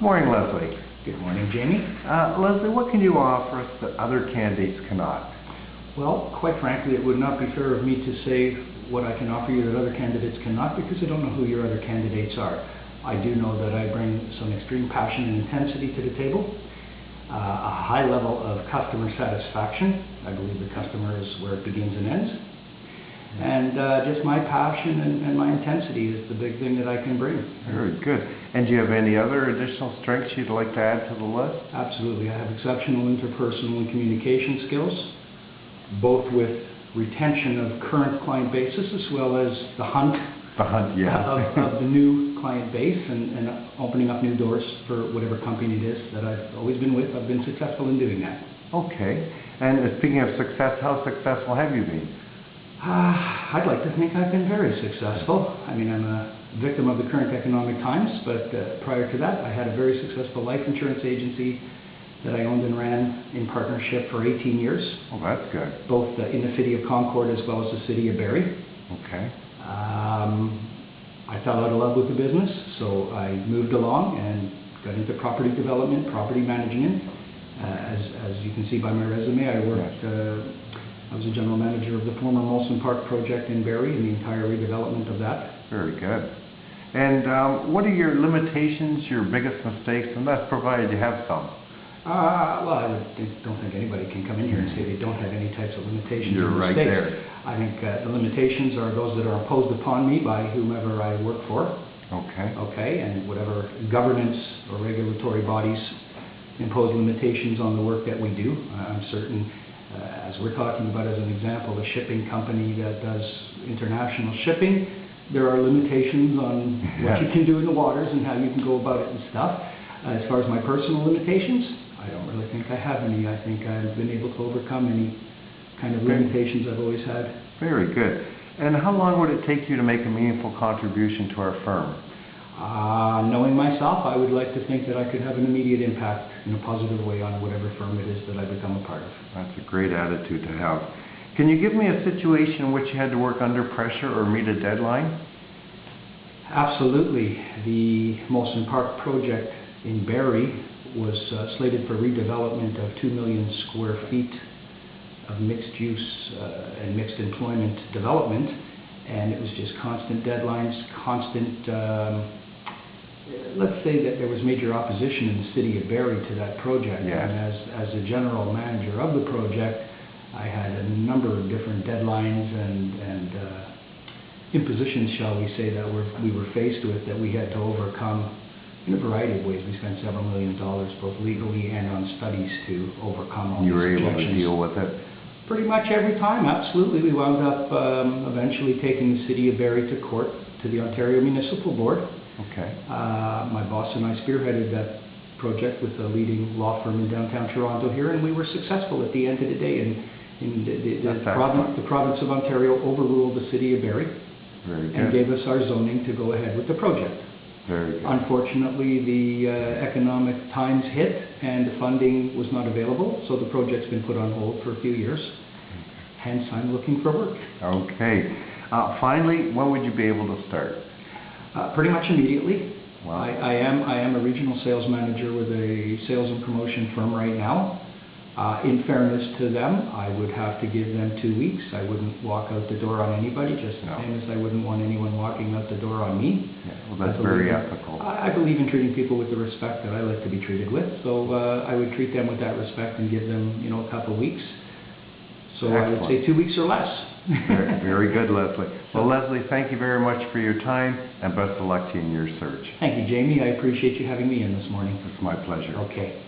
Good morning, Leslie. Good morning, Jamie. Leslie, what can you offer us that other candidates cannot? Well, quite frankly, it would not be fair of me to say what I can offer you that other candidates cannot, because I don't know who your other candidates are. I do know that I bring some extreme passion and intensity to the table, a high level of customer satisfaction. I believe the customer is where it begins and ends. And just my passion and my intensity is the big thing that I can bring. Very good. And do you have any other additional strengths you'd like to add to the list? Absolutely. I have exceptional interpersonal and communication skills, both with retention of current client bases as well as the hunt of the new client base and opening up new doors for whatever company it is that I've always been with. I've been successful in doing that. Okay. And speaking of success, how successful have you been? I'd like to think I've been very successful. I mean, I'm a victim of the current economic times, but prior to that, I had a very successful life insurance agency that I owned and ran in partnership for 18 years. Oh, that's good. Both in the city of Concord as well as the city of Barrie. Okay. I fell out of love with the business, so I moved along and got into property development, property management. As you can see by my resume, I worked. I was a general manager of the former Molson Park project in Barrie and the entire redevelopment of that. Very good. And what are your limitations, your biggest mistakes, and that's provided you have some? Well, I don't think anybody can come in here and say they don't have any types of limitations. You're right there. I think the limitations are those that are imposed upon me by whomever I work for. Okay. Okay, and whatever governance or regulatory bodies impose limitations on the work that we do. I'm certain, as we're talking about as an example, a shipping company that does international shipping, there are limitations on what you can do in the waters and how you can go about it and stuff. As far as my personal limitations, I don't really think I have any. I think I've been able to overcome any kind of limitations I've always had. Very good. And how long would it take you to make a meaningful contribution to our firm? Knowing myself, I would like to think that I could have an immediate impact in a positive way on whatever firm it is that I become a part of. That's a great attitude to have. Can you give me a situation in which you had to work under pressure or meet a deadline? Absolutely. The Molson Park project in Barrie was slated for redevelopment of 2 million square feet of mixed use and mixed employment development, and it was just constant deadlines, constant let's say that there was major opposition in the city of Barrie to that project. Yes. And as a general manager of the project, I had a number of different deadlines and impositions, shall we say, that we were faced with that we had to overcome in a variety of ways. We spent several $1 million, both legally and on studies, to overcome all these objections. You were able to deal with it? Pretty much every time, absolutely. We wound up eventually taking the city of Barrie to court, to the Ontario Municipal Board. Okay. My boss and I spearheaded that project with a leading law firm in downtown Toronto here, and we were successful at the end of the day. And the province of Ontario overruled the city of Barrie and gave us our zoning to go ahead with the project. Very good. Unfortunately, the economic times hit and the funding was not available, so the project's been put on hold for a few years. Hence, I'm looking for work. Okay. Finally, when would you be able to start? Pretty much immediately. Wow. I am a regional sales manager with a sales and promotion firm right now. In fairness to them, I would have to give them 2 weeks. I wouldn't walk out the door on anybody, just the same as I wouldn't want anyone walking out the door on me. Yeah, well, that's very ethical. I believe in treating people with the respect that I like to be treated with, so I would treat them with that respect and give them, a couple of weeks. So excellent. I would say 2 weeks or less. Very good, Leslie. Well, Leslie, thank you very much for your time, and best of luck to you in your search. Thank you, Jamie. I appreciate you having me in this morning. It's my pleasure. Okay.